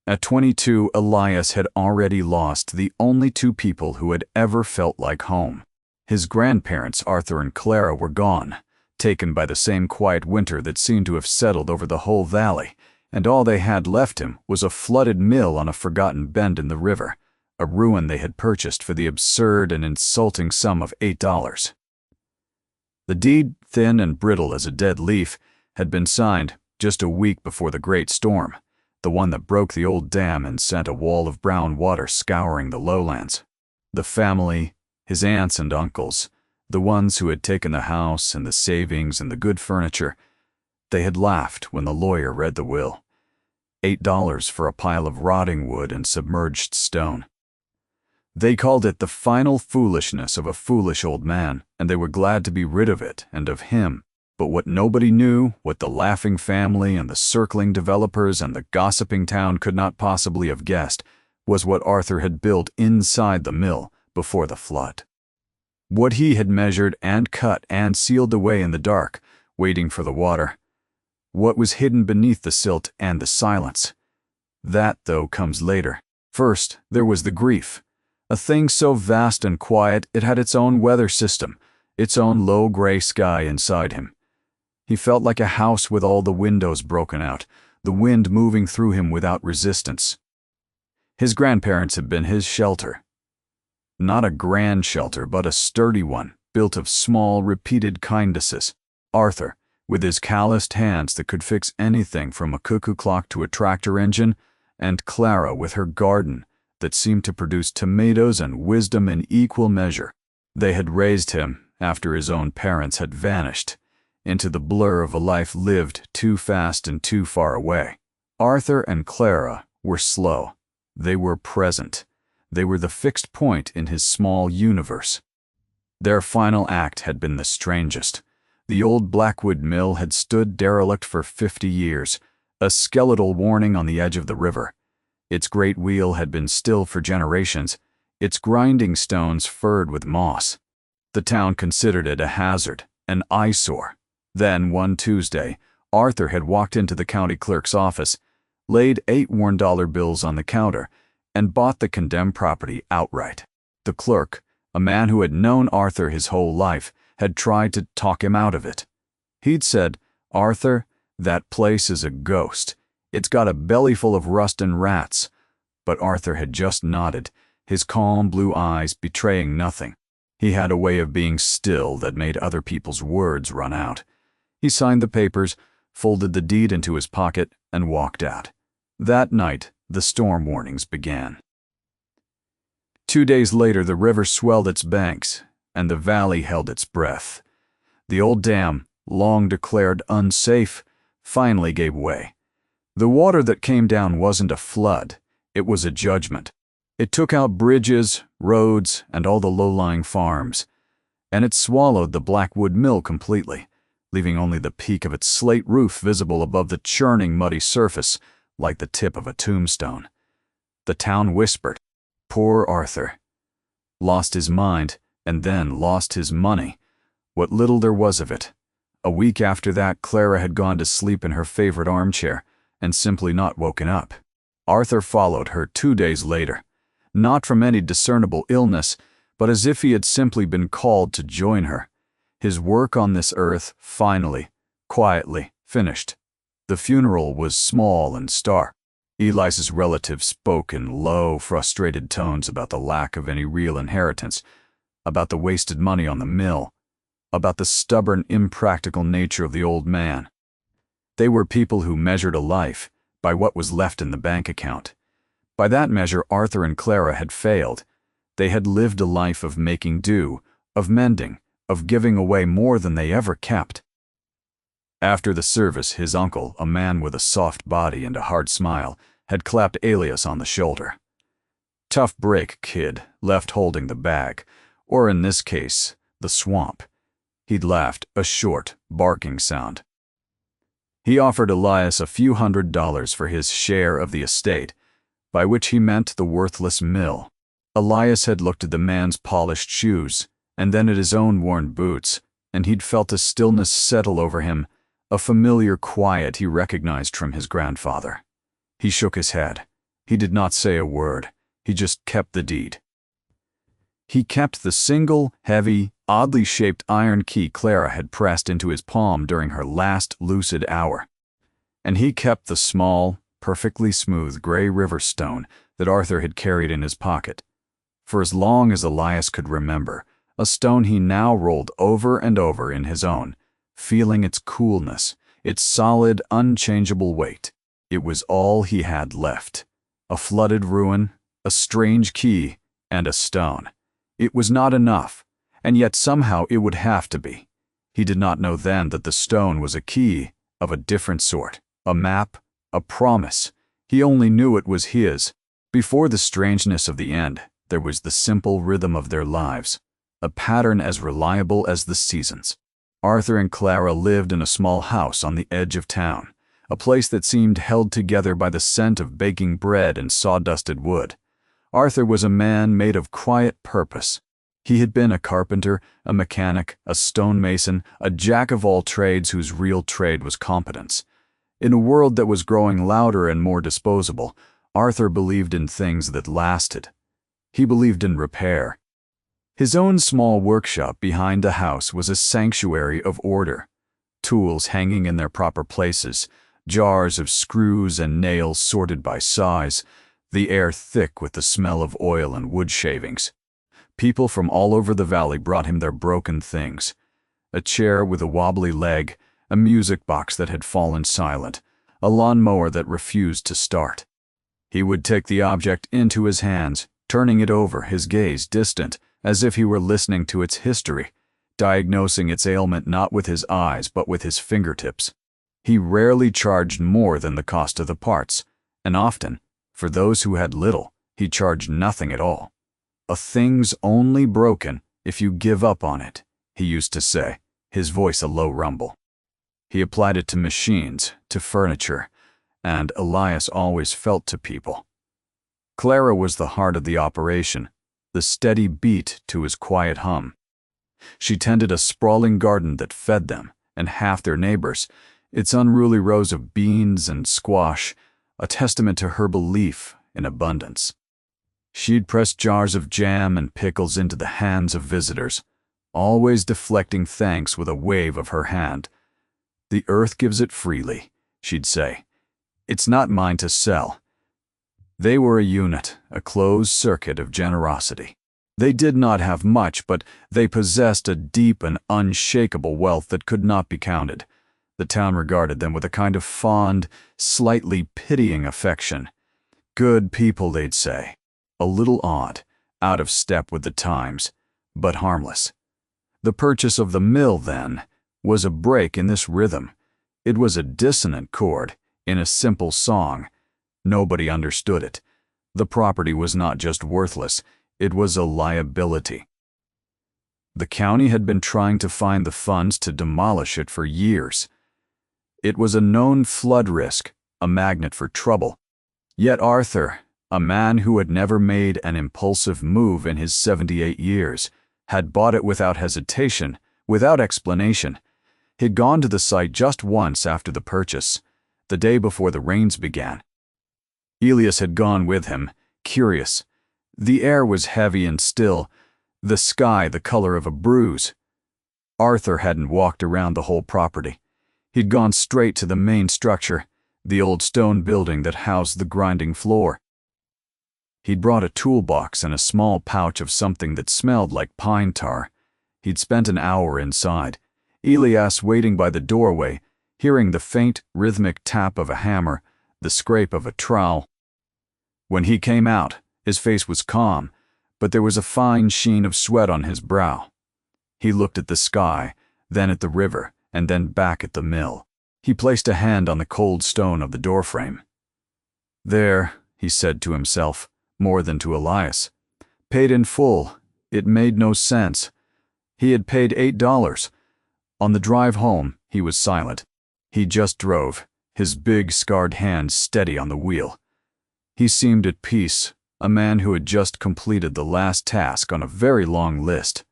At 22, Elias had already lost the only two people who had ever felt like home. His grandparents, Arthur and Clara, were gone, taken by the same quiet winter that seemed to have settled over the whole valley, and all they had left him was a flooded mill on a forgotten bend in the river, a ruin they had purchased for the absurd and insulting sum of $8. The deed, thin and brittle as a dead leaf, had been signed just a week before the great storm, the one that broke the old dam and sent a wall of brown water scouring the lowlands. The family, his aunts and uncles, the ones who had taken the house and the savings and the good furniture, they had laughed when the lawyer read the will. $8 for a pile of rotting wood and submerged stone. They called it the final foolishness of a foolish old man, and they were glad to be rid of it and of him. But what nobody knew, what the laughing family and the circling developers and the gossiping town could not possibly have guessed, was what Arthur had built inside the mill before the flood. What he had measured and cut and sealed away in the dark, waiting for the water. What was hidden beneath the silt and the silence. That, though, comes later. First, there was the grief. A thing so vast and quiet it had its own weather system, its own low gray sky inside him. He felt like a house with all the windows broken out, the wind moving through him without resistance. His grandparents had been his shelter. Not a grand shelter, but a sturdy one, built of small, repeated kindnesses. Arthur, with his calloused hands that could fix anything from a cuckoo clock to a tractor engine, and Clara with her garden that seemed to produce tomatoes and wisdom in equal measure. They had raised him, after his own parents had vanished, into the blur of a life lived too fast and too far away. Arthur and Clara were slow. They were present. They were the fixed point in his small universe. Their final act had been the strangest. The old Blackwood mill had stood derelict for 50 years, a skeletal warning on the edge of the river. Its great wheel had been still for generations, its grinding stones furred with moss. The town considered it a hazard, an eyesore. Then, one Tuesday, Arthur had walked into the county clerk's office, laid 8 worn dollar bills on the counter, and bought the condemned property outright. The clerk, a man who had known Arthur his whole life, had tried to talk him out of it. He'd said, "Arthur, that place is a ghost. It's got a belly full of rust and rats." But Arthur had just nodded, his calm blue eyes betraying nothing. He had a way of being still that made other people's words run out. He signed the papers, folded the deed into his pocket, and walked out. That night, the storm warnings began. 2 days later, the river swelled its banks, and the valley held its breath. The old dam, long declared unsafe, finally gave way. The water that came down wasn't a flood, it was a judgment. It took out bridges, roads, and all the low-lying farms, and it swallowed the Blackwood mill completely, leaving only the peak of its slate roof visible above the churning muddy surface, like the tip of a tombstone. The town whispered, "Poor Arthur." Lost his mind, and then lost his money. What little there was of it. A week after that, Clara had gone to sleep in her favorite armchair, and simply not woken up. Arthur followed her 2 days later, not from any discernible illness, but as if he had simply been called to join her. His work on this earth, finally, quietly, finished. The funeral was small and stark. Elias's relatives spoke in low, frustrated tones about the lack of any real inheritance, about the wasted money on the mill, about the stubborn, impractical nature of the old man. They were people who measured a life by what was left in the bank account. By that measure, Arthur and Clara had failed. They had lived a life of making do, of mending, of giving away more than they ever kept. After the service, his uncle, a man with a soft body and a hard smile, had clapped Elias on the shoulder. "Tough break, kid," left holding the bag, or in this case, the swamp. He'd laughed, a short, barking sound. He offered Elias a few $100s for his share of the estate, by which he meant the worthless mill. Elias had looked at the man's polished shoes, and then at his own worn boots, and he'd felt a stillness settle over him, a familiar quiet he recognized from his grandfather. He shook his head. He did not say a word. He just kept the deed. He kept the single, heavy, oddly shaped iron key Clara had pressed into his palm during her last lucid hour. And he kept the small, perfectly smooth gray river stone that Arthur had carried in his pocket. For as long as Elias could remember, a stone he now rolled over and over in his own, feeling its coolness, its solid, unchangeable weight. It was all he had left. A flooded ruin, a strange key, and a stone. It was not enough, and yet somehow it would have to be. He did not know then that the stone was a key of a different sort, a map, a promise. He only knew it was his. Before the strangeness of the end, there was the simple rhythm of their lives, a pattern as reliable as the seasons. Arthur and Clara lived in a small house on the edge of town, a place that seemed held together by the scent of baking bread and sawdusted wood. Arthur was a man made of quiet purpose. He had been a carpenter, a mechanic, a stonemason, a jack of all trades whose real trade was competence. In a world that was growing louder and more disposable, Arthur believed in things that lasted. He believed in repair. His own small workshop behind the house was a sanctuary of order. Tools hanging in their proper places, jars of screws and nails sorted by size, the air thick with the smell of oil and wood shavings. People from all over the valley brought him their broken things. A chair with a wobbly leg, a music box that had fallen silent, a lawnmower that refused to start. He would take the object into his hands, turning it over, his gaze distant, as if he were listening to its history, diagnosing its ailment not with his eyes but with his fingertips. He rarely charged more than the cost of the parts, and often, for those who had little, he charged nothing at all. A thing's only broken if you give up on it, he used to say, his voice a low rumble. He applied it to machines, to furniture, and Elias always felt to people. Clara was the heart of the operation, the steady beat to his quiet hum. She tended a sprawling garden that fed them and half their neighbors, its unruly rows of beans and squash, a testament to her belief in abundance. She'd press jars of jam and pickles into the hands of visitors, always deflecting thanks with a wave of her hand. "The earth gives it freely," she'd say. "It's not mine to sell." They were a unit, a closed circuit of generosity. They did not have much, but they possessed a deep and unshakable wealth that could not be counted. The town regarded them with a kind of fond, slightly pitying affection. Good people, they'd say. A little odd, out of step with the times, but harmless. The purchase of the mill, then, was a break in this rhythm. It was a dissonant chord in a simple song. Nobody understood it. The property was not just worthless, it was a liability. The county had been trying to find the funds to demolish it for years. It was a known flood risk, a magnet for trouble. Yet Arthur, a man who had never made an impulsive move in his 78 years, had bought it without hesitation, without explanation. He'd gone to the site just once after the purchase, the day before the rains began. Elias had gone with him, curious. The air was heavy and still, the sky the color of a bruise. Arthur hadn't walked around the whole property. He'd gone straight to the main structure, the old stone building that housed the grinding floor. He'd brought a toolbox and a small pouch of something that smelled like pine tar. He'd spent an hour inside, Elias waiting by the doorway, hearing the faint, rhythmic tap of a hammer, the scrape of a trowel. When he came out, his face was calm, but there was a fine sheen of sweat on his brow. He looked at the sky, then at the river, and then back at the mill. He placed a hand on the cold stone of the doorframe. "There," he said to himself, more than to Elias. Paid in full. It made no sense. He had paid $8. On the drive home, he was silent. He just drove, his big scarred hand steady on the wheel. He seemed at peace, a man who had just completed the last task on a very long list.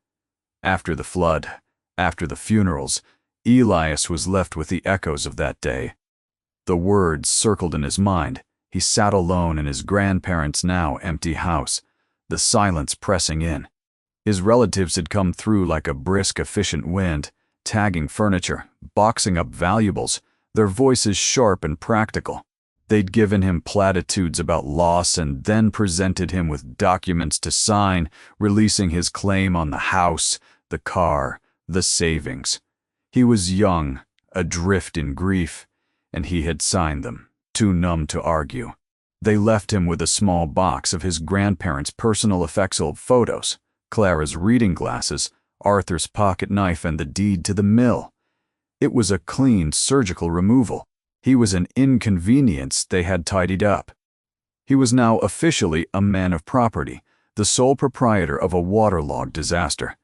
After the flood, after the funerals, Elias was left with the echoes of that day. The words circled in his mind. He sat alone in his grandparents' now empty house, the silence pressing in. His relatives had come through like a brisk, efficient wind, tagging furniture, boxing up valuables, their voices sharp and practical. They'd given him platitudes about loss and then presented him with documents to sign, releasing his claim on the house, the car, the savings. He was young, adrift in grief, and he had signed them, too numb to argue. They left him with a small box of his grandparents' personal effects old photos, Clara's reading glasses, Arthur's pocket knife, and the deed to the mill. It was a clean surgical removal. He was an inconvenience they had tidied up. He was now officially a man of property, the sole proprietor of a waterlogged disaster.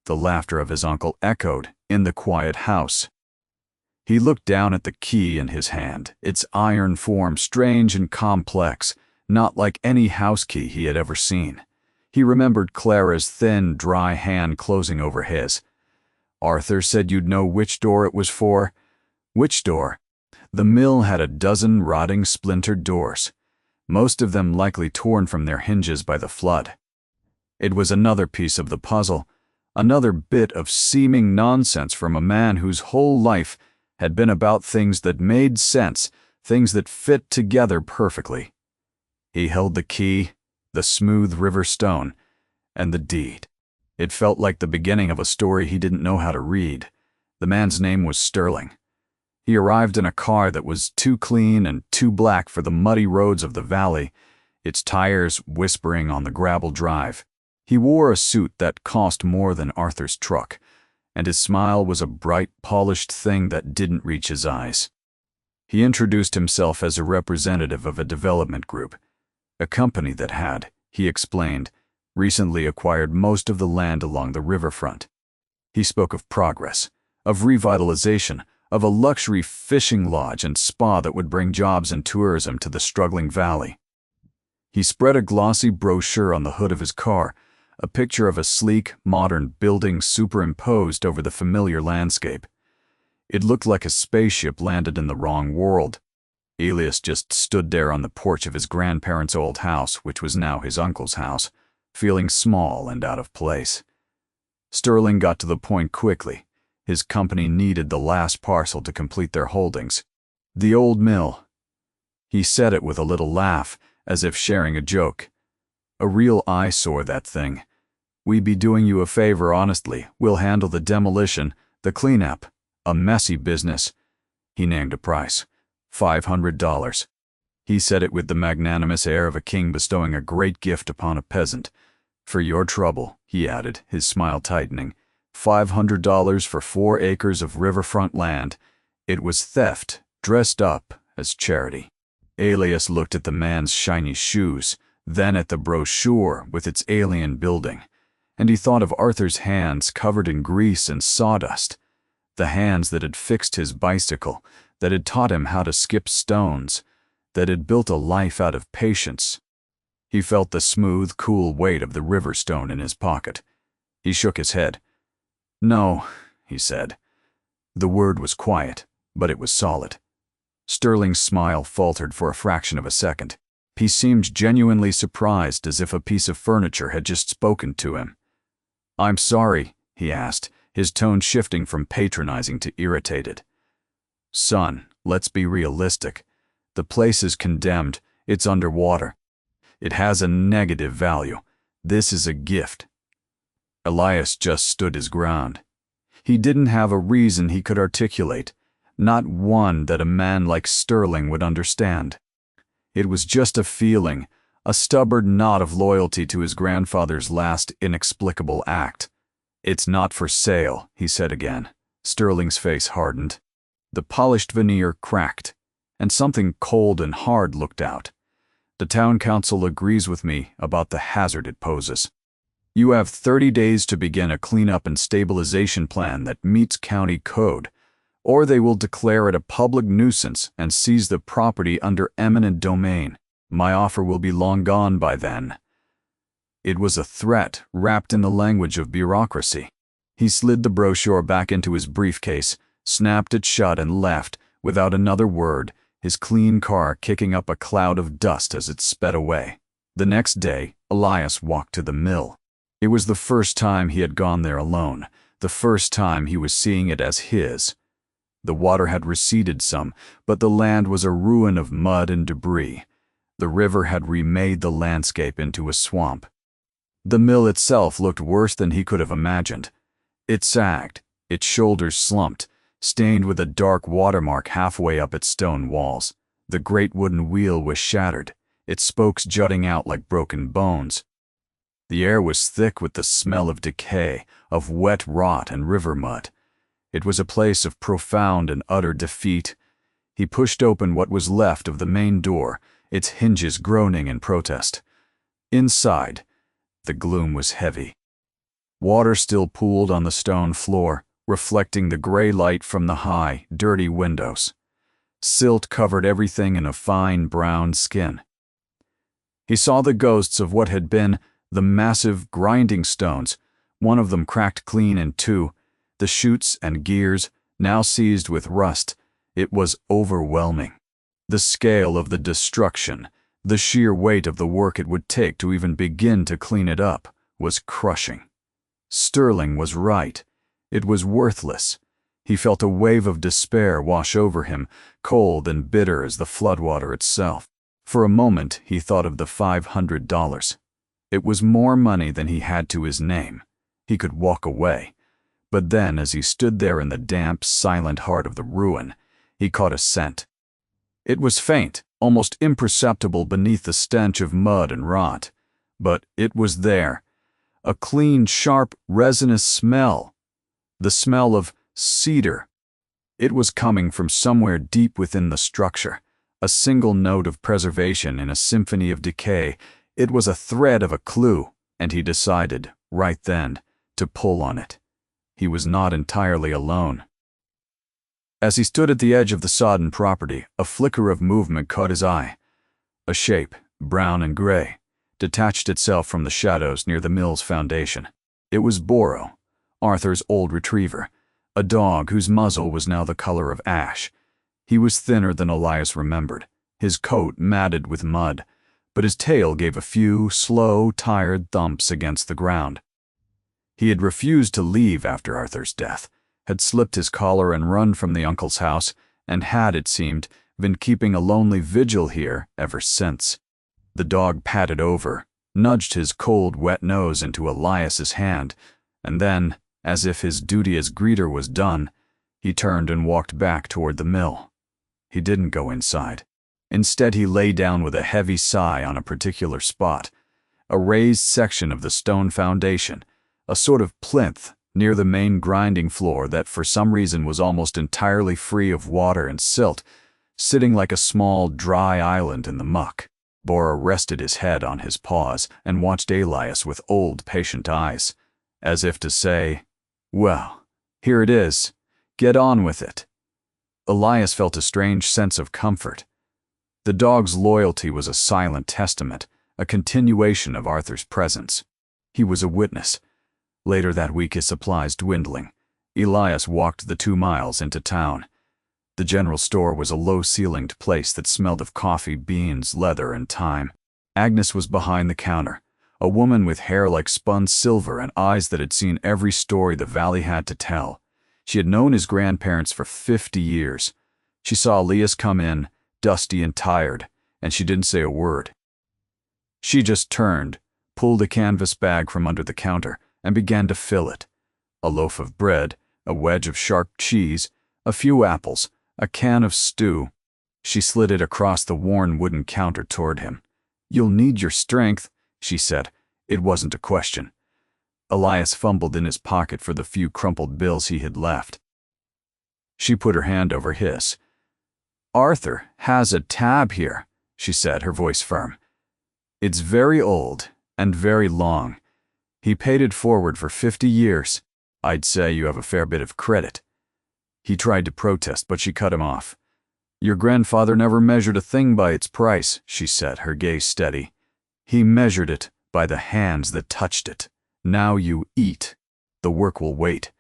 The laughter of his uncle echoed in the quiet house. He looked down at the key in his hand, its iron form strange and complex, not like any house key he had ever seen. He remembered Clara's thin, dry hand closing over his. "Arthur said you'd know which door it was for." Which door? The mill had a dozen rotting, splintered doors, most of them likely torn from their hinges by the flood. It was another piece of the puzzle, another bit of seeming nonsense from a man whose whole life had been about things that made sense, things that fit together perfectly. He held the key, the smooth river stone, and the deed. It felt like the beginning of a story he didn't know how to read. The man's name was Sterling. He arrived in a car that was too clean and too black for the muddy roads of the valley, its tires whispering on the gravel drive. He wore a suit that cost more than Arthur's truck, and his smile was a bright, polished thing that didn't reach his eyes. He introduced himself as a representative of a development group, a company that had, he explained, recently acquired most of the land along the riverfront. He spoke of progress, of revitalization, of a luxury fishing lodge and spa that would bring jobs and tourism to the struggling valley. He spread a glossy brochure on the hood of his car, a picture of a sleek, modern building superimposed over the familiar landscape. It looked like a spaceship landed in the wrong world. Elias just stood there on the porch of his grandparents' old house, which was now his uncle's house, feeling small and out of place. Sterling got to the point quickly. His company needed the last parcel to complete their holdings. The old mill. He said it with a little laugh, as if sharing a joke. A real eyesore, that thing. "We'd be doing you a favor, honestly. We'll handle the demolition, the cleanup. A messy business." He named a price. $500. He said it with the magnanimous air of a king bestowing a great gift upon a peasant. "For your trouble," he added, his smile tightening. $500 for 4 acres of riverfront land. It was theft, dressed up as charity. Elias looked at the man's shiny shoes, then at the brochure with its alien building, and he thought of Arthur's hands covered in grease and sawdust, the hands that had fixed his bicycle, that had taught him how to skip stones, that had built a life out of patience. He felt the smooth, cool weight of the river stone in his pocket. He shook his head. "No," he said. The word was quiet, but it was solid. Sterling's smile faltered for a fraction of a second. He seemed genuinely surprised, as if a piece of furniture had just spoken to him. "I'm sorry," he asked, his tone shifting from patronizing to irritated. "Son, let's be realistic. The place is condemned. It's underwater. It has a negative value. This is a gift." Elias just stood his ground. He didn't have a reason he could articulate, not one that a man like Sterling would understand. It was just a feeling, a stubborn knot of loyalty to his grandfather's last inexplicable act. "It's not for sale," he said again. Sterling's face hardened. The polished veneer cracked, and something cold and hard looked out. "The town council agrees with me about the hazard it poses. You have 30 days to begin a cleanup and stabilization plan that meets county code, or they will declare it a public nuisance and seize the property under eminent domain. My offer will be long gone by then." It was a threat wrapped in the language of bureaucracy. He slid the brochure back into his briefcase, snapped it shut, and left, without another word, his clean car kicking up a cloud of dust as it sped away. The next day, Elias walked to the mill. It was the first time he had gone there alone, the first time he was seeing it as his. The water had receded some, but the land was a ruin of mud and debris. The river had remade the landscape into a swamp. The mill itself looked worse than he could have imagined. It sagged, its shoulders slumped, stained with a dark watermark halfway up its stone walls. The great wooden wheel was shattered, its spokes jutting out like broken bones. The air was thick with the smell of decay, of wet rot and river mud. It was a place of profound and utter defeat. He pushed open what was left of the main door, its hinges groaning in protest. Inside, the gloom was heavy. Water still pooled on the stone floor, reflecting the gray light from the high, dirty windows. Silt covered everything in a fine brown skin. He saw the ghosts of what had been the massive grinding stones, one of them cracked clean in two, the chutes and gears now seized with rust. It was overwhelming. The scale of the destruction, the sheer weight of the work it would take to even begin to clean it up, was crushing. Sterling was right. It was worthless. He felt a wave of despair wash over him, cold and bitter as the floodwater itself. For a moment, he thought of the $500. It was more money than he had to his name. He could walk away. But then, as he stood there in the damp, silent heart of the ruin, he caught a scent. It was faint, almost imperceptible beneath the stench of mud and rot. But it was there. A clean, sharp, resinous smell. The smell of cedar. It was coming from somewhere deep within the structure, a single note of preservation in a symphony of decay. It was a thread of a clue, and he decided, right then, to pull on it. He was not entirely alone. As he stood at the edge of the sodden property, a flicker of movement caught his eye. A shape, brown and gray, detached itself from the shadows near the mill's foundation. It was Boro, Arthur's old retriever, a dog whose muzzle was now the color of ash. He was thinner than Elias remembered, his coat matted with mud, but his tail gave a few slow, tired thumps against the ground. He had refused to leave after Arthur's death, had slipped his collar and run from the uncle's house, and had, it seemed, been keeping a lonely vigil here ever since. The dog padded over, nudged his cold, wet nose into Elias's hand, and then, as if his duty as greeter was done, he turned and walked back toward the mill. He didn't go inside. Instead, he lay down with a heavy sigh on a particular spot, a raised section of the stone foundation, a sort of plinth near the main grinding floor that for some reason was almost entirely free of water and silt, sitting like a small, dry island in the muck. Boro rested his head on his paws and watched Elias with old, patient eyes, as if to say, "Well, here it is. Get on with it." Elias felt a strange sense of comfort. The dog's loyalty was a silent testament, a continuation of Arthur's presence. He was a witness. Later that week, his supplies dwindling, Elias walked the 2 miles into town. The general store was a low-ceilinged place that smelled of coffee, beans, leather, and thyme. Agnes was behind the counter, a woman with hair like spun silver and eyes that had seen every story the valley had to tell. She had known his grandparents for 50 years. She saw Elias come in, dusty and tired, and she didn't say a word. She just turned, pulled a canvas bag from under the counter, and began to fill it. A loaf of bread, a wedge of sharp cheese, a few apples, a can of stew. She slid it across the worn wooden counter toward him. "You'll need your strength," she said. It wasn't a question. Elias fumbled in his pocket for the few crumpled bills he had left. She put her hand over his. "Arthur has a tab here," she said, her voice firm. "It's very old and very long. He paid it forward for 50 years. I'd say you have a fair bit of credit." He tried to protest, but she cut him off. "Your grandfather never measured a thing by its price," she said, her gaze steady. "He measured it by the hands that touched it. Now you eat. The work will wait."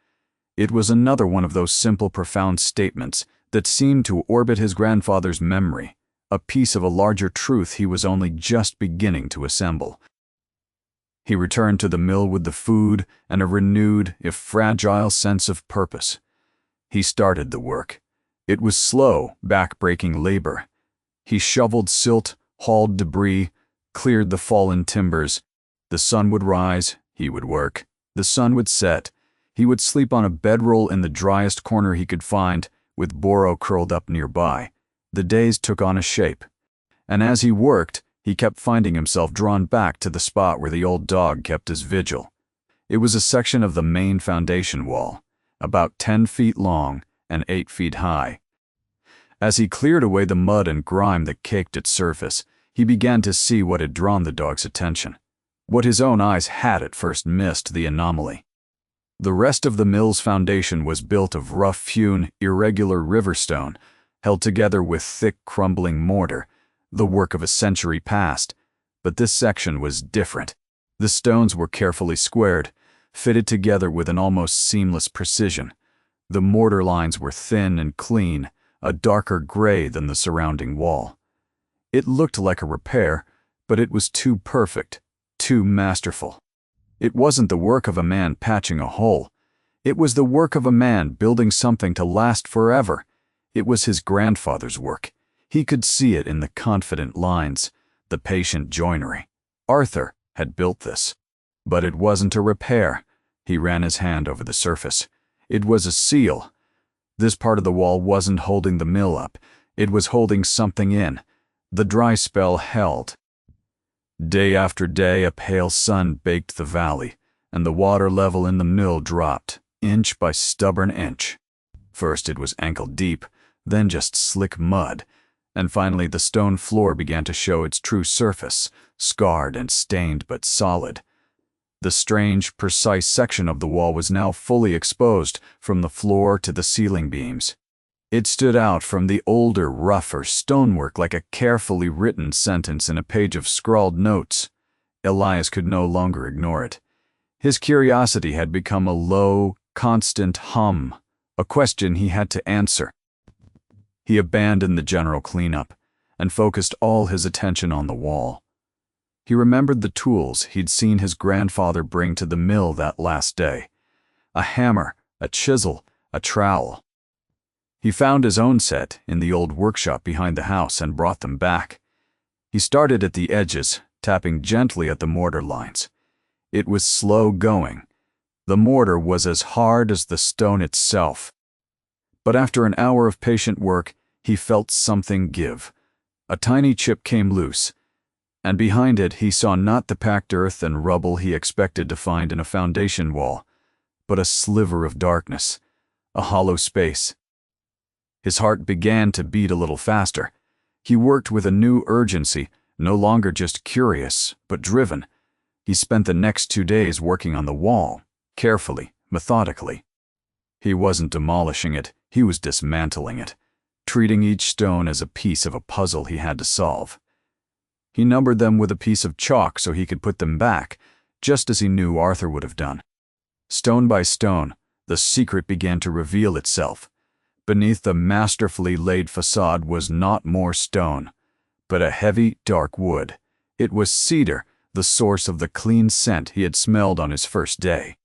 It was another one of those simple, profound statements, that seemed to orbit his grandfather's memory, a piece of a larger truth he was only just beginning to assemble. He returned to the mill with the food and a renewed, if fragile, sense of purpose. He started the work. It was slow, back-breaking labor. He shoveled silt, hauled debris, cleared the fallen timbers. The sun would rise, he would work. The sun would set. He would sleep on a bedroll in the driest corner he could find, with Boro curled up nearby. The days took on a shape. And as he worked, he kept finding himself drawn back to the spot where the old dog kept his vigil. It was a section of the main foundation wall, about 10 feet long and 8 feet high. As he cleared away the mud and grime that caked its surface, he began to see what had drawn the dog's attention, what his own eyes had at first missed: the anomaly. The rest of the mill's foundation was built of rough-hewn, irregular river stone, held together with thick, crumbling mortar, the work of a century past. But this section was different. The stones were carefully squared, fitted together with an almost seamless precision. The mortar lines were thin and clean, a darker gray than the surrounding wall. It looked like a repair, but it was too perfect, too masterful. It wasn't the work of a man patching a hole. It was the work of a man building something to last forever. It was his grandfather's work. He could see it in the confident lines, the patient joinery. Arthur had built this. But it wasn't a repair. He ran his hand over the surface. It was a seal. This part of the wall wasn't holding the mill up. It was holding something in. The dry spell held. Day after day, a pale sun baked the valley, and the water level in the mill dropped, inch by stubborn inch. First it was ankle deep, then just slick mud, and finally the stone floor began to show its true surface, scarred and stained but solid. The strange, precise section of the wall was now fully exposed, from the floor to the ceiling beams. It stood out from the older, rougher stonework like a carefully written sentence in a page of scrawled notes. Elias could no longer ignore it. His curiosity had become a low, constant hum, a question he had to answer. He abandoned the general cleanup and focused all his attention on the wall. He remembered the tools he'd seen his grandfather bring to the mill that last day: a hammer, a chisel, a trowel. He found his own set in the old workshop behind the house and brought them back. He started at the edges, tapping gently at the mortar lines. It was slow going. The mortar was as hard as the stone itself. But after an hour of patient work, he felt something give. A tiny chip came loose, and behind it he saw not the packed earth and rubble he expected to find in a foundation wall, but a sliver of darkness, a hollow space. His heart began to beat a little faster. He worked with a new urgency, no longer just curious, but driven. He spent the next 2 days working on the wall, carefully, methodically. He wasn't demolishing it, he was dismantling it, treating each stone as a piece of a puzzle he had to solve. He numbered them with a piece of chalk so he could put them back, just as he knew Arthur would have done. Stone by stone, the secret began to reveal itself. Beneath the masterfully laid facade was not more stone, but a heavy, dark wood. It was cedar, the source of the clean scent he had smelled on his first day.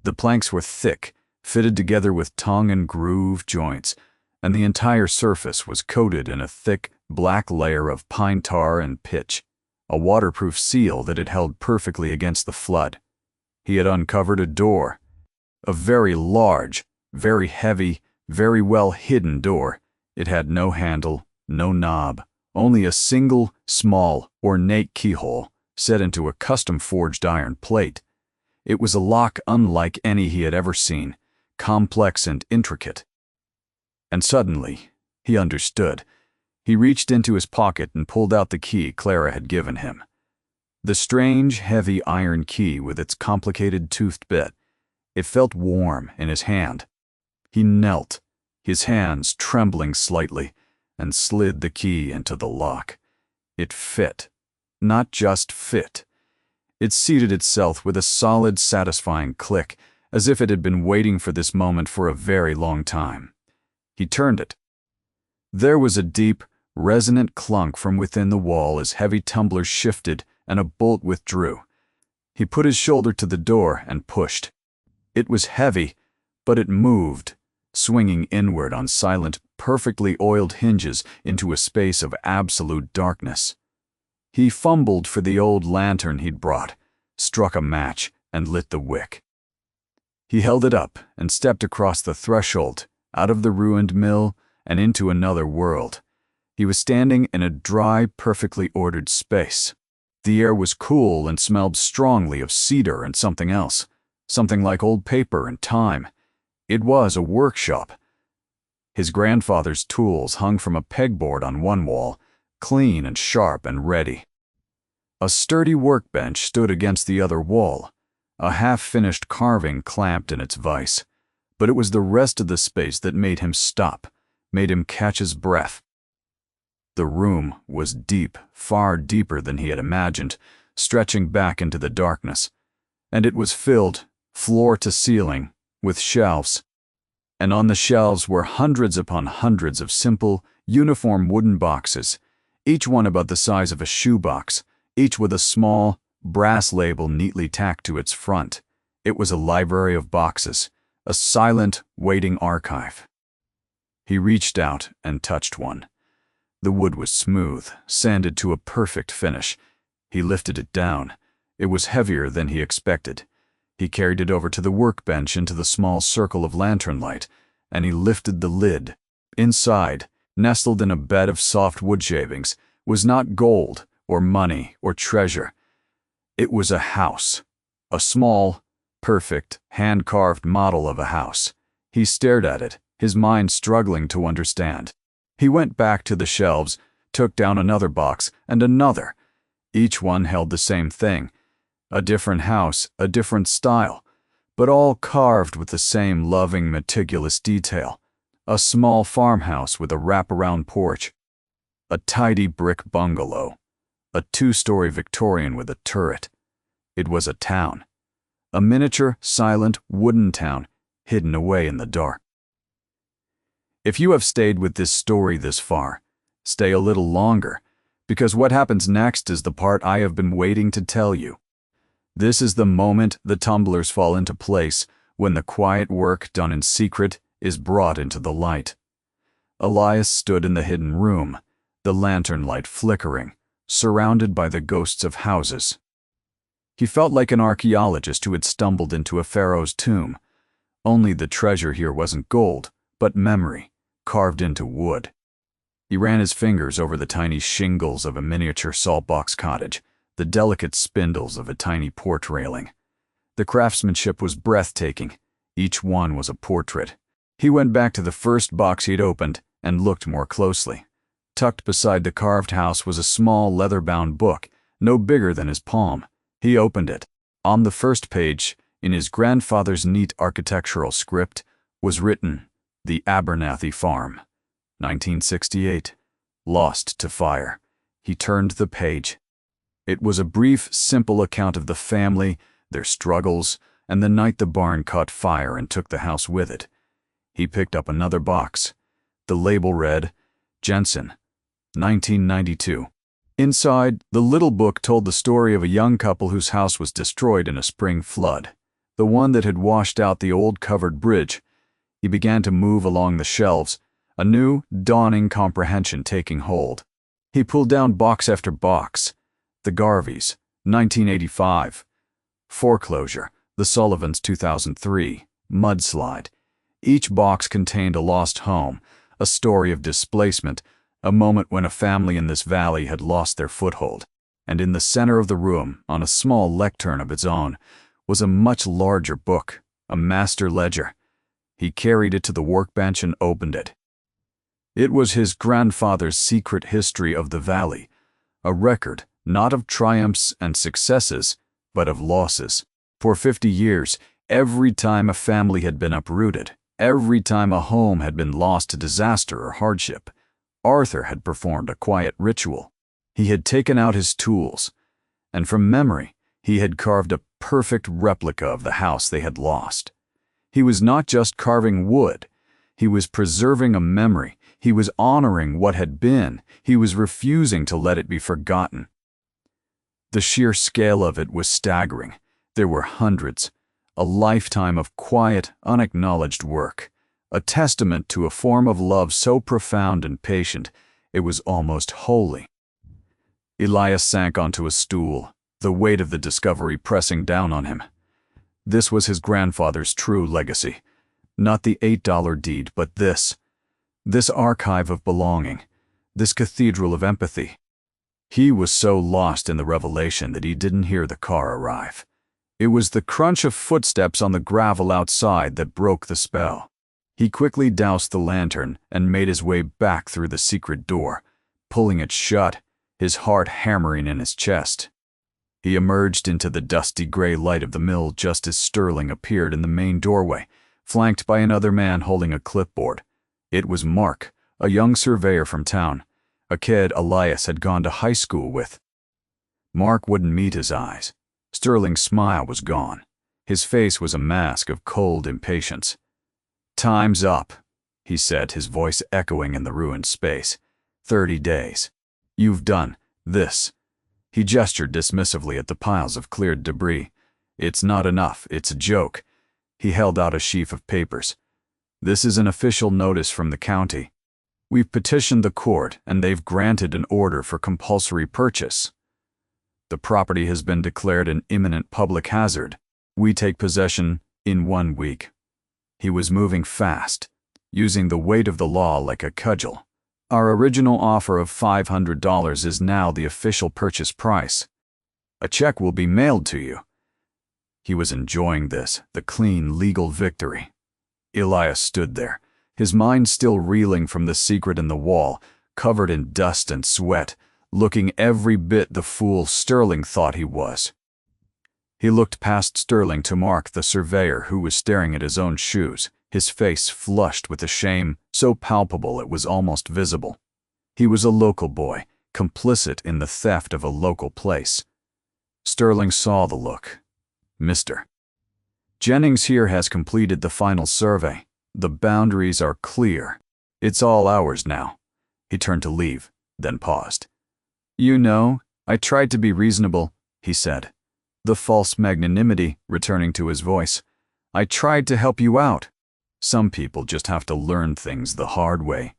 The planks were thick, fitted together with tongue and groove joints, and the entire surface was coated in a thick, black layer of pine tar and pitch, a waterproof seal that had held perfectly against the flood. He had uncovered a door, a very large, very heavy, very well-hidden door. It had no handle, no knob, only a single, small, ornate keyhole set into a custom-forged iron plate. It was a lock unlike any he had ever seen, complex and intricate. And suddenly, he understood. He reached into his pocket and pulled out the key Clara had given him. The strange, heavy iron key with its complicated toothed bit. It felt warm in his hand. He knelt, his hands trembling slightly, and slid the key into the lock. It fit. Not just fit. It seated itself with a solid, satisfying click, as if it had been waiting for this moment for a very long time. He turned it. There was a deep, resonant clunk from within the wall as heavy tumblers shifted and a bolt withdrew. He put his shoulder to the door and pushed. It was heavy, but it moved, swinging inward on silent, perfectly oiled hinges into a space of absolute darkness. He fumbled for the old lantern he'd brought, struck a match, and lit the wick. He held it up and stepped across the threshold, out of the ruined mill and into another world. He was standing in a dry, perfectly ordered space. The air was cool and smelled strongly of cedar and something else, something like old paper and time. It was a workshop. His grandfather's tools hung from a pegboard on one wall, clean and sharp and ready. A sturdy workbench stood against the other wall, a half-finished carving clamped in its vise. But it was the rest of the space that made him stop, made him catch his breath. The room was deep, far deeper than he had imagined, stretching back into the darkness. And it was filled, floor to ceiling, with shelves. And on the shelves were hundreds upon hundreds of simple, uniform wooden boxes, each one about the size of a shoebox, each with a small, brass label neatly tacked to its front. It was a library of boxes, a silent, waiting archive. He reached out and touched one. The wood was smooth, sanded to a perfect finish. He lifted it down. It was heavier than he expected. He carried it over to the workbench into the small circle of lantern light, and he lifted the lid. Inside, nestled in a bed of soft wood shavings, was not gold or money or treasure. It was a house, a small, perfect, hand-carved model of a house. He stared at it, his mind struggling to understand. He went back to the shelves, took down another box and another. Each one held the same thing. A different house, a different style, but all carved with the same loving, meticulous detail. A small farmhouse with a wraparound porch. A tidy brick bungalow. A two-story Victorian with a turret. It was a town. A miniature, silent, wooden town, hidden away in the dark. If you have stayed with this story this far, stay a little longer, because what happens next is the part I have been waiting to tell you. This is the moment the tumblers fall into place, when the quiet work done in secret is brought into the light. Elias stood in the hidden room, the lantern light flickering, surrounded by the ghosts of houses. He felt like an archaeologist who had stumbled into a pharaoh's tomb. Only the treasure here wasn't gold, but memory, carved into wood. He ran his fingers over the tiny shingles of a miniature saltbox cottage, the delicate spindles of a tiny port railing. The craftsmanship was breathtaking. Each one was a portrait. He went back to the first box he'd opened and looked more closely. Tucked beside the carved house was a small leather-bound book, no bigger than his palm. He opened it. On the first page, in his grandfather's neat architectural script, was written, "The Abernathy Farm, 1968, lost to fire." He turned the page. It was a brief, simple account of the family, their struggles, and the night the barn caught fire and took the house with it. He picked up another box. The label read, "Jensen, 1992. Inside, the little book told the story of a young couple whose house was destroyed in a spring flood, the one that had washed out the old covered bridge. He began to move along the shelves, a new, dawning comprehension taking hold. He pulled down box after box. The Garveys, 1985. Foreclosure, the Sullivans, 2003. Mudslide. Each box contained a lost home, a story of displacement, a moment when a family in this valley had lost their foothold. And in the center of the room, on a small lectern of its own, was a much larger book, a master ledger. He carried it to the workbench and opened it. It was his grandfather's secret history of the valley, a record not of triumphs and successes, but of losses. For 50 years, every time a family had been uprooted, every time a home had been lost to disaster or hardship, Arthur had performed a quiet ritual. He had taken out his tools, and from memory, he had carved a perfect replica of the house they had lost. He was not just carving wood, he was preserving a memory, He was honoring what had been. He was refusing to let it be forgotten. The sheer scale of it was staggering. There were hundreds. A lifetime of quiet, unacknowledged work. A testament to a form of love so profound and patient, it was almost holy. Elias sank onto a stool, the weight of the discovery pressing down on him. This was his grandfather's true legacy. Not the $8 deed, but this archive of belonging, this cathedral of empathy. He was so lost in the revelation that he didn't hear the car arrive. It was the crunch of footsteps on the gravel outside that broke the spell. He quickly doused the lantern and made his way back through the secret door, pulling it shut, his heart hammering in his chest. He emerged into the dusty gray light of the mill just as Sterling appeared in the main doorway, flanked by another man holding a clipboard. It was Mark, a young surveyor from town, a kid Elias had gone to high school with. Mark wouldn't meet his eyes. Sterling's smile was gone. His face was a mask of cold impatience. "Time's up," he said, his voice echoing in the ruined space. 30 days. You've done this." He gestured dismissively at the piles of cleared debris. "It's not enough, it's a joke." He held out a sheaf of papers. "This is an official notice from the county. We've petitioned the court, and they've granted an order for compulsory purchase. The property has been declared an imminent public hazard. We take possession in 1 week." He was moving fast, using the weight of the law like a cudgel. "Our original offer of $500 is now the official purchase price. A check will be mailed to you." He was enjoying this, the clean, legal victory. Elias stood there, his mind still reeling from the secret in the wall, covered in dust and sweat, looking every bit the fool Sterling thought he was. He looked past Sterling to Mark, the surveyor, who was staring at his own shoes, his face flushed with a shame so palpable it was almost visible. He was a local boy, complicit in the theft of a local place. Sterling saw the look. "Mr. Jennings here has completed the final survey. The boundaries are clear. It's all ours now." He turned to leave, then paused. "You know, I tried to be reasonable," he said, the false magnanimity returning to his voice. "I tried to help you out. Some people just have to learn things the hard way."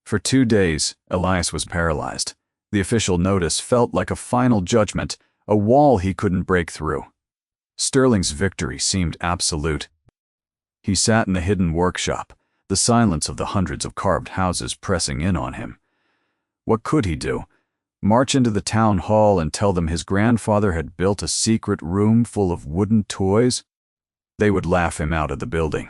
For 2 days, Elias was paralyzed. The official notice felt like a final judgment, a wall he couldn't break through. Sterling's victory seemed absolute. He sat in the hidden workshop, the silence of the hundreds of carved houses pressing in on him. What could he do? March into the town hall and tell them his grandfather had built a secret room full of wooden toys? They would laugh him out of the building.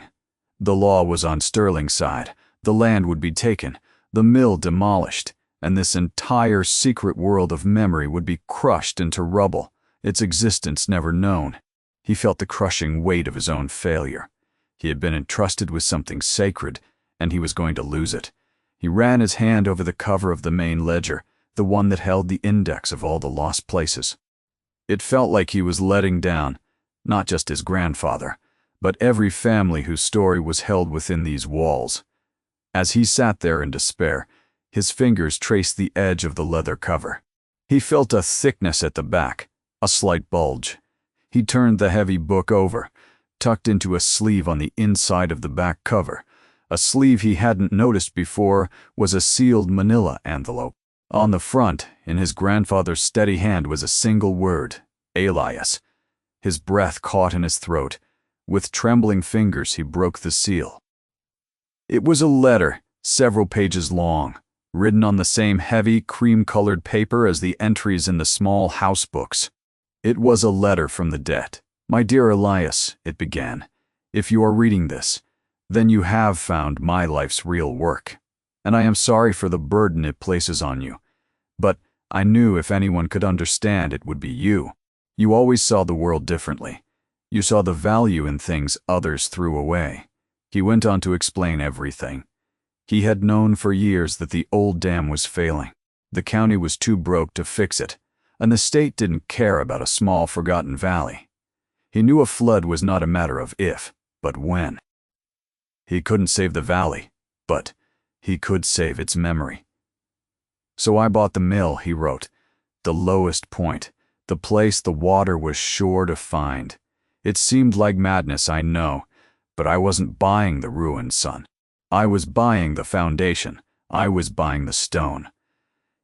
The law was on Sterling's side. The land would be taken, the mill demolished, and this entire secret world of memory would be crushed into rubble, its existence never known. He felt the crushing weight of his own failure. He had been entrusted with something sacred, and he was going to lose it. He ran his hand over the cover of the main ledger, the one that held the index of all the lost places. It felt like he was letting down, not just his grandfather, but every family whose story was held within these walls. As he sat there in despair, his fingers traced the edge of the leather cover. He felt a thickness at the back, a slight bulge. He turned the heavy book over, tucked into a sleeve on the inside of the back cover. A sleeve he hadn't noticed before was a sealed manila envelope. On the front, in his grandfather's steady hand, was a single word, Elias. His breath caught in his throat. With trembling fingers, he broke the seal. It was a letter, several pages long, written on the same heavy, cream-colored paper as the entries in the small house books. It was a letter from the dead. "My dear Elias," it began, "if you are reading this, then you have found my life's real work, and I am sorry for the burden it places on you. But I knew if anyone could understand, it would be you. You always saw the world differently. You saw the value in things others threw away." He went on to explain everything. He had known for years that the old dam was failing. The county was too broke to fix it, and the state didn't care about a small, forgotten valley. He knew a flood was not a matter of if, but when. He couldn't save the valley, but He could save its memory. "So I bought the mill," he wrote. "The lowest point, the place the water was sure to find. It seemed like madness, I know, but I wasn't buying the ruin, son. I was buying the foundation. I was buying the stone."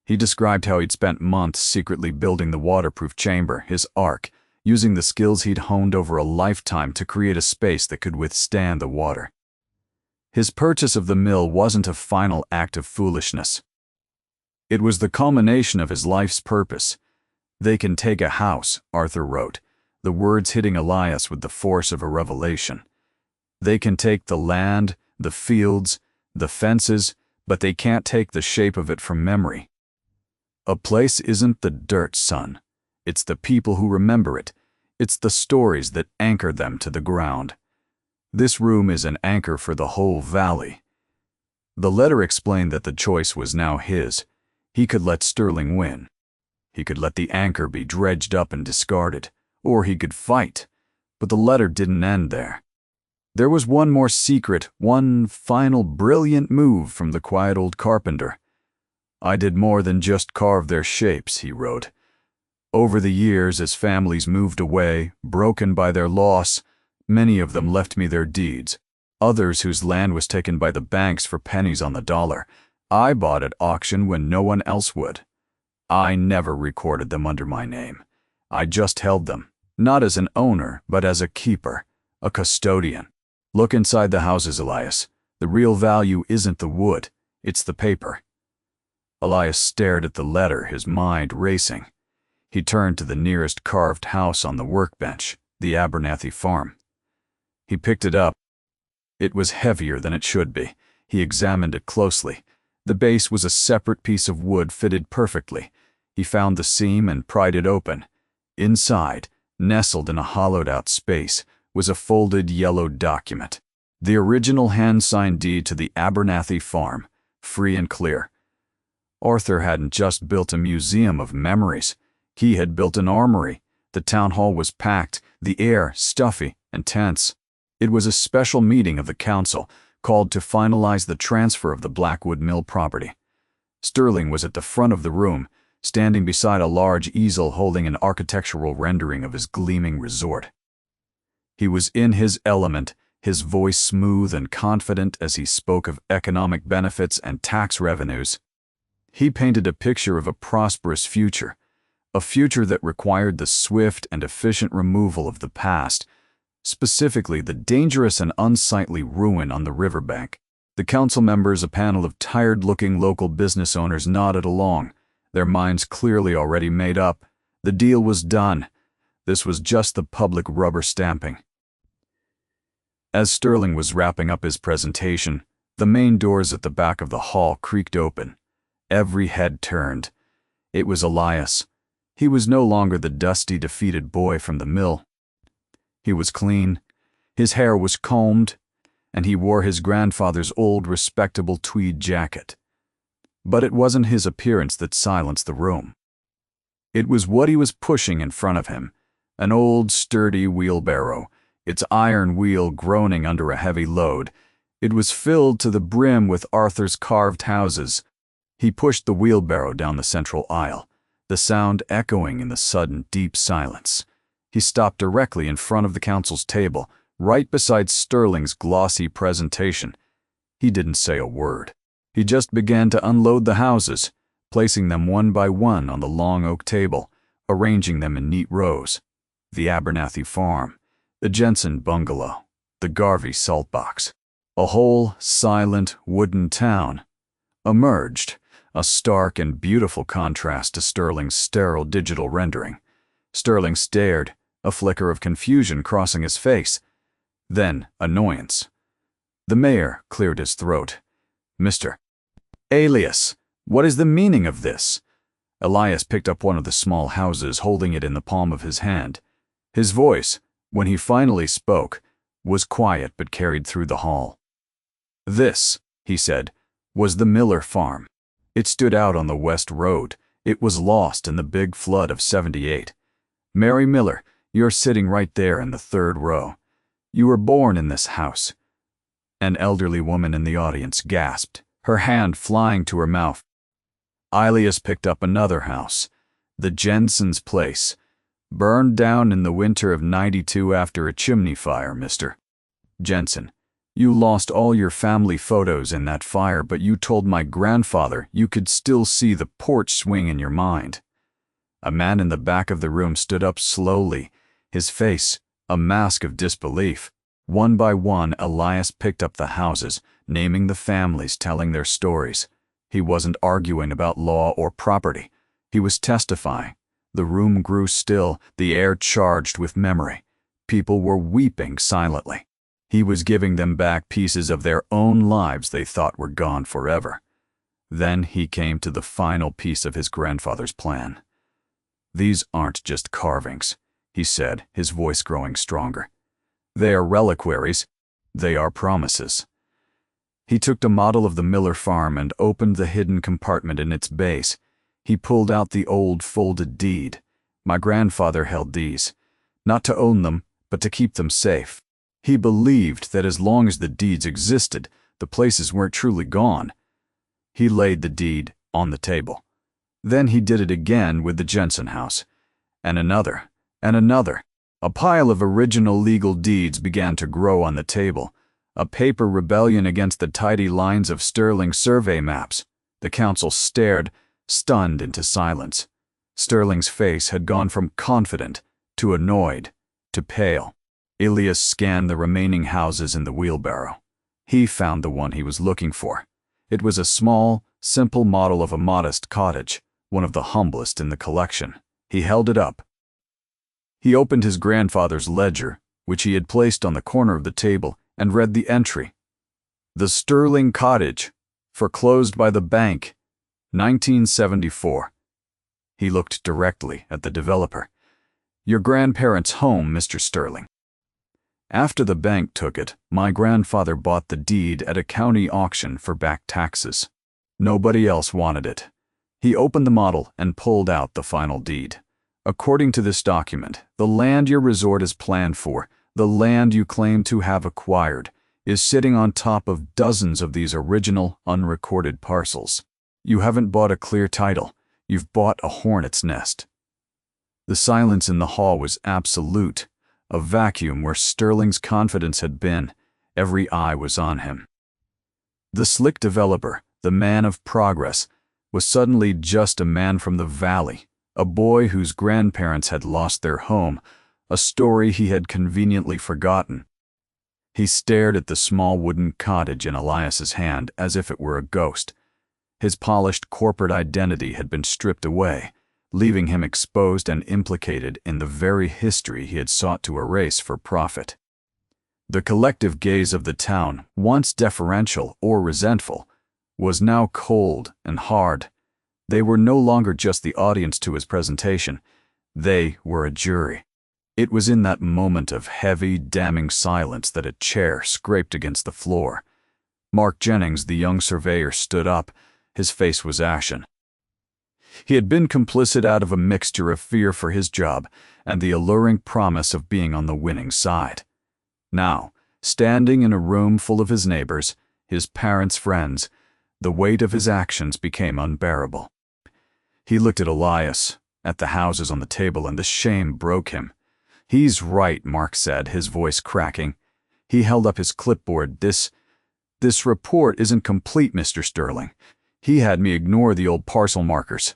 He described how he'd spent months secretly building the waterproof chamber, his ark, using the skills he'd honed over a lifetime to create a space that could withstand the water. His purchase of the mill wasn't a final act of foolishness. It was the culmination of his life's purpose. "They can take a house," Arthur wrote, the words hitting Elias with the force of a revelation. "They can take the land, the fields, the fences, but they can't take the shape of it from memory. A place isn't the dirt, son. It's the people who remember it. It's the stories that anchor them to the ground. This room is an anchor for the whole valley." The letter explained that the choice was now his. He could let Sterling win. He could let the anchor be dredged up and discarded, or he could fight. But the letter didn't end there. There was one more secret, one final brilliant move from the quiet old carpenter. "I did more than just carve their shapes," he wrote. "Over the years, as families moved away, broken by their loss, many of them left me their deeds. Others whose land was taken by the banks for pennies on the dollar, I bought at auction when no one else would. I never recorded them under my name. I just held them, not as an owner, but as a keeper, a custodian. Look inside the houses, Elias. The real value isn't the wood, it's the paper." Elias stared at the letter, his mind racing. He turned to the nearest carved house on the workbench, the Abernathy farm. He picked it up. It was heavier than it should be. He examined it closely. The base was a separate piece of wood fitted perfectly. He found the seam and pried it open. Inside, nestled in a hollowed-out space, was a folded yellow document. The original hand-signed deed to the Abernathy farm, free and clear. Arthur hadn't just built a museum of memories. He had built an armory. The town hall was packed, the air stuffy and tense. It was a special meeting of the council, called to finalize the transfer of the Blackwood Mill property. Sterling was at the front of the room, standing beside a large easel holding an architectural rendering of his gleaming resort. He was in his element, his voice smooth and confident as he spoke of economic benefits and tax revenues. He painted a picture of a prosperous future, a future that required the swift and efficient removal of the past, specifically the dangerous and unsightly ruin on the riverbank. The council members, a panel of tired-looking local business owners, nodded along, their minds clearly already made up. The deal was done. This was just the public rubber stamping. As Sterling was wrapping up his presentation, the main doors at the back of the hall creaked open. Every head turned. It was Elias. He was no longer the dusty, defeated boy from the mill. He was clean, his hair was combed, and he wore his grandfather's old, respectable tweed jacket. But it wasn't his appearance that silenced the room. It was what he was pushing in front of him, an old, sturdy wheelbarrow, its iron wheel groaning under a heavy load. It was filled to the brim with Arthur's carved houses. He pushed the wheelbarrow down the central aisle, the sound echoing in the sudden, deep silence. He stopped directly in front of the council's table, right beside Sterling's glossy presentation. He didn't say a word. He just began to unload the houses, placing them one by one on the long oak table, arranging them in neat rows. The Abernathy farm, the Jensen bungalow, the Garvey salt box. A whole, silent, wooden town emerged, a stark and beautiful contrast to Sterling's sterile digital rendering. Sterling stared, a flicker of confusion crossing his face. Then annoyance. The mayor cleared his throat. "Mr. Alias, what is the meaning of this?" Elias picked up one of the small houses, holding it in the palm of his hand. His voice, when he finally spoke, was quiet but carried through the hall. "This," he said, "was the Miller farm. It stood out on the West Road. It was lost in the big flood of '78. Mary Miller, you're sitting right there in the third row. You were born in this house." An elderly woman in the audience gasped, her hand flying to her mouth. Elias picked up another house, the Jensen's place. Burned down in the winter of '92 after a chimney fire, Mr. Jensen. You lost all your family photos in that fire, but you told my grandfather you could still see the porch swing in your mind. A man in the back of the room stood up slowly, his face a mask of disbelief. One by one, Elias picked up the houses, naming the families, telling their stories. He wasn't arguing about law or property. He was testifying. The room grew still, the air charged with memory. People were weeping silently. He was giving them back pieces of their own lives they thought were gone forever. Then he came to the final piece of his grandfather's plan. "These aren't just carvings," he said, his voice growing stronger. "They are reliquaries. They are promises." He took a model of the Miller farm and opened the hidden compartment in its base. He pulled out the old folded deed. My grandfather held these, not to own them, but to keep them safe. He believed that as long as the deeds existed, the places weren't truly gone. He laid the deed on the table. Then he did it again with the Jensen house, and another, and another. A pile of original legal deeds began to grow on the table, a paper rebellion against the tidy lines of Sterling survey maps. The council stared, stunned into silence. Sterling's face had gone from confident to annoyed to pale. Elias scanned the remaining houses in the wheelbarrow. He found the one he was looking for. It was a small, simple model of a modest cottage, one of the humblest in the collection. He held it up. He opened his grandfather's ledger, which he had placed on the corner of the table, and read the entry. "The Sterling Cottage, foreclosed by the bank, 1974. He looked directly at the developer. "Your grandparents' home, Mr. Sterling. After the bank took it, my grandfather bought the deed at a county auction for back taxes. Nobody else wanted it." He opened the model and pulled out the final deed. "According to this document, the land your resort is planned for, the land you claim to have acquired, is sitting on top of dozens of these original, unrecorded parcels. You haven't bought a clear title. You've bought a hornet's nest." The silence in the hall was absolute, a vacuum where Sterling's confidence had been. Every eye was on him. The slick developer, the man of progress, was suddenly just a man from the valley, a boy whose grandparents had lost their home, a story he had conveniently forgotten. He stared at the small wooden cottage in Elias's hand as if it were a ghost. His polished corporate identity had been stripped away, leaving him exposed and implicated in the very history he had sought to erase for profit. The collective gaze of the town, once deferential or resentful, was now cold and hard. They were no longer just the audience to his presentation. They were a jury. It was in that moment of heavy, damning silence that a chair scraped against the floor. Mark Jennings, the young surveyor, stood up. His face was ashen. He had been complicit out of a mixture of fear for his job and the alluring promise of being on the winning side. Now, standing in a room full of his neighbors, his parents' friends, the weight of his actions became unbearable. He looked at Elias, at the houses on the table, and the shame broke him. "He's right," Mark said, his voice cracking. He held up his clipboard. This report isn't complete, Mr. Sterling. He had me ignore the old parcel markers.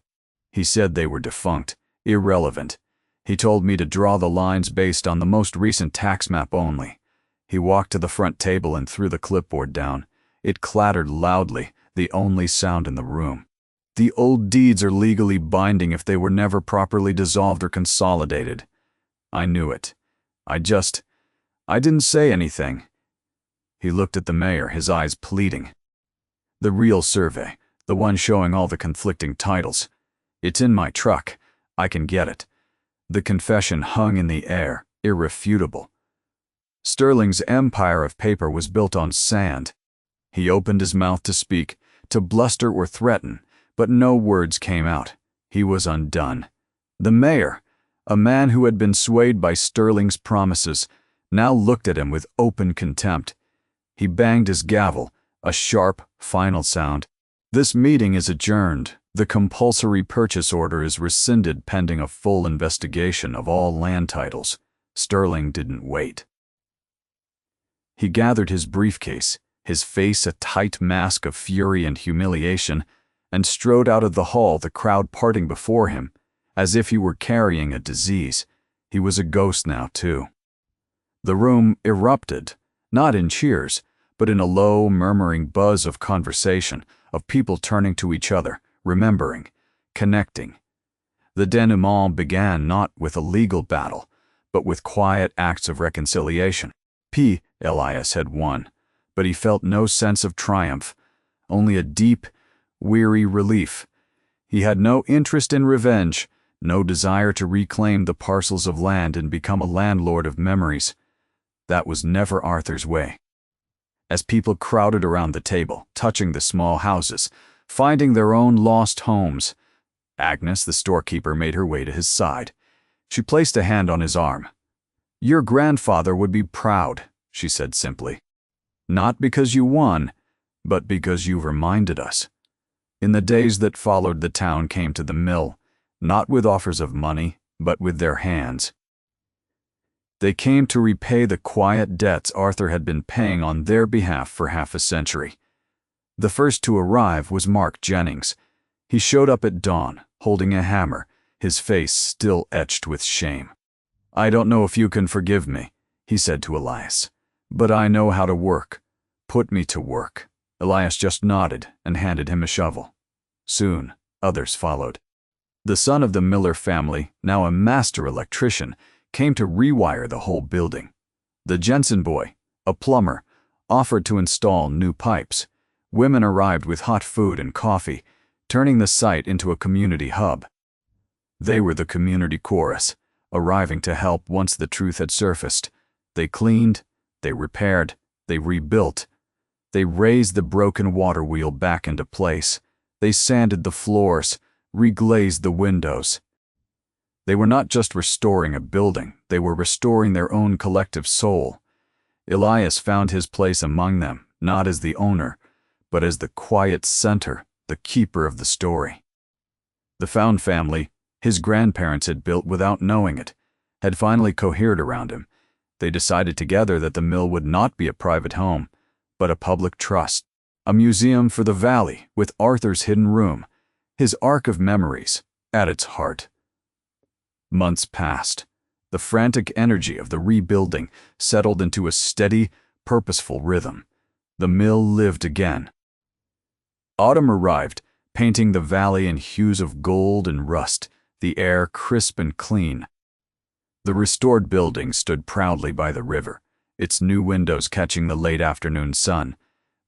He said they were defunct, irrelevant. He told me to draw the lines based on the most recent tax map only." He walked to the front table and threw the clipboard down. It clattered loudly, the only sound in the room. "The old deeds are legally binding if they were never properly dissolved or consolidated. I knew it. I didn't say anything." He looked at the mayor, his eyes pleading. "The real survey, the one showing all the conflicting titles. It's in my truck. I can get it." The confession hung in the air, irrefutable. Sterling's empire of paper was built on sand. He opened his mouth to speak, to bluster or threaten, but no words came out. He was undone. The mayor, a man who had been swayed by Sterling's promises, now looked at him with open contempt. He banged his gavel, A sharp, final sound. This meeting is adjourned. The compulsory purchase order is rescinded pending a full investigation of all land titles. Sterling didn't wait. He gathered his briefcase, his face a tight mask of fury and humiliation, and strode out of the hall, the crowd parting before him, as if he were carrying a disease. He was a ghost now, too. The room erupted, not in cheers, but in a low, murmuring buzz of conversation, of people turning to each other, remembering, connecting. The denouement began not with a legal battle, but with quiet acts of reconciliation. Elias had won, but he felt no sense of triumph, only a deep, weary relief. He had no interest in revenge, no desire to reclaim the parcels of land and become a landlord of memories. That was never Arthur's way. As people crowded around the table, touching the small houses, finding their own lost homes, Agnes, the storekeeper, made her way to his side. She placed a hand on his arm. "Your grandfather would be proud," she said simply. "Not because you won, but because you reminded us." In the days that followed, the town came to the mill, not with offers of money, but with their hands. They came to repay the quiet debts Arthur had been paying on their behalf for half a century. The first to arrive was Mark Jennings. He showed up at dawn, holding a hammer, his face still etched with shame. "I don't know if you can forgive me," he said to Elias, "but I know how to work. Put me to work." Elias just nodded and handed him a shovel. Soon, others followed. The son of the Miller family, now a master electrician, came to rewire the whole building. The Jensen boy, a plumber, offered to install new pipes. Women arrived with hot food and coffee, turning the site into a community hub. They were the community chorus, arriving to help once the truth had surfaced. They cleaned, they repaired, they rebuilt. They raised the broken water wheel back into place. They sanded the floors, reglazed the windows. They were not just restoring a building, they were restoring their own collective soul. Elias found his place among them, not as the owner, but as the quiet center, the keeper of the story. The Found family, his grandparents had built without knowing it, had finally cohered around him. They decided together that the mill would not be a private home, but a public trust, a museum for the valley with Arthur's hidden room, his ark of memories, at its heart. Months passed. The frantic energy of the rebuilding settled into a steady, purposeful rhythm. The mill lived again. Autumn arrived, painting the valley in hues of gold and rust, the air crisp and clean. The restored building stood proudly by the river, its new windows catching the late afternoon sun,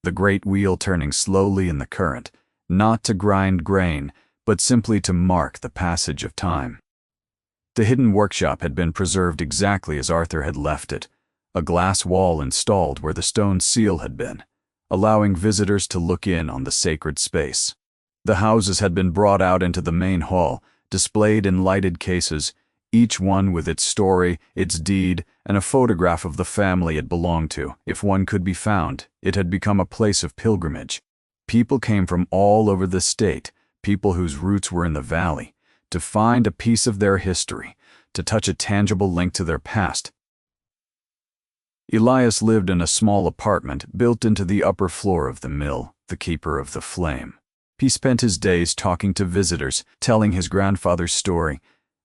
the great wheel turning slowly in the current, not to grind grain, but simply to mark the passage of time. The hidden workshop had been preserved exactly as Arthur had left it, a glass wall installed where the stone seal had been, allowing visitors to look in on the sacred space. The houses had been brought out into the main hall, displayed in lighted cases, each one with its story, its deed, and a photograph of the family it belonged to. If one could be found, it had become a place of pilgrimage. People came from all over the state, people whose roots were in the valley, to find a piece of their history, to touch a tangible link to their past. Elias lived in a small apartment built into the upper floor of the mill, the keeper of the flame. He spent his days talking to visitors, telling his grandfather's story,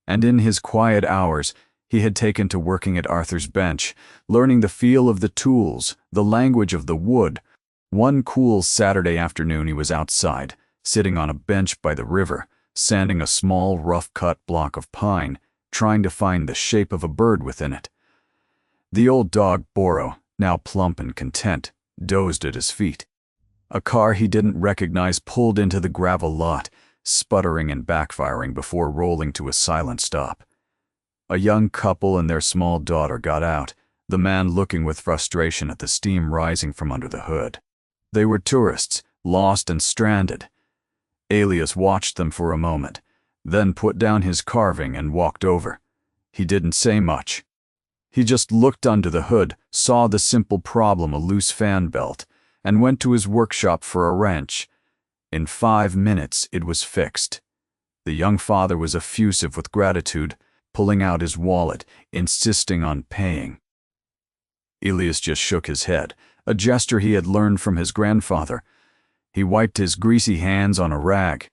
and in his quiet hours, he had taken to working at Arthur's bench, learning the feel of the tools, the language of the wood. One cool Saturday afternoon he was outside, sitting on a bench by the river, sanding a small, rough-cut block of pine, trying to find the shape of a bird within it. The old dog, Boro, now plump and content, dozed at his feet. A car he didn't recognize pulled into the gravel lot, sputtering and backfiring before rolling to a silent stop. A young couple and their small daughter got out, the man looking with frustration at the steam rising from under the hood. They were tourists, lost and stranded. Elias watched them for a moment, then put down his carving and walked over. He didn't say much. He just looked under the hood, saw the simple problem, a loose fan belt, and went to his workshop for a wrench. In 5 minutes, it was fixed. The young father was effusive with gratitude, pulling out his wallet, insisting on paying. Elias just shook his head, a gesture he had learned from his grandfather. He wiped his greasy hands on a rag.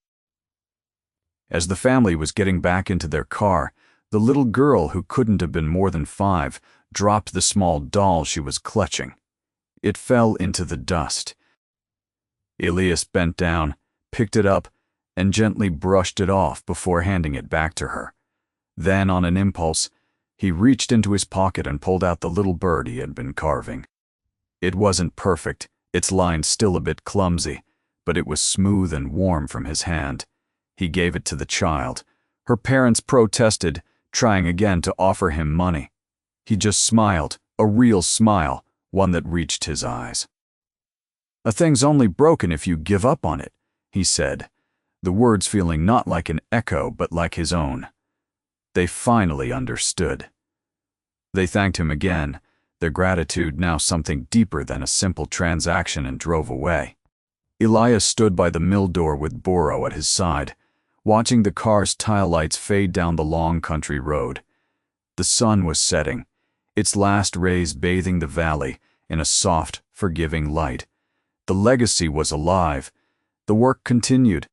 As the family was getting back into their car, the little girl, who couldn't have been more than 5, dropped the small doll she was clutching. It fell into the dust. Elias bent down, picked it up, and gently brushed it off before handing it back to her. Then, on an impulse, he reached into his pocket and pulled out the little bird he had been carving. It wasn't perfect, its lines still a bit clumsy, but it was smooth and warm from his hand. He gave it to the child. Her parents protested, trying again to offer him money. He just smiled, a real smile, one that reached his eyes. "A thing's only broken if you give up on it," he said, the words feeling not like an echo but like his own. They finally understood. They thanked him again, their gratitude now something deeper than a simple transaction, and drove away. Elias stood by the mill door with Boro at his side, watching the car's tile lights fade down the long country road. The sun was setting, its last rays bathing the valley in a soft, forgiving light. The legacy was alive. The work continued,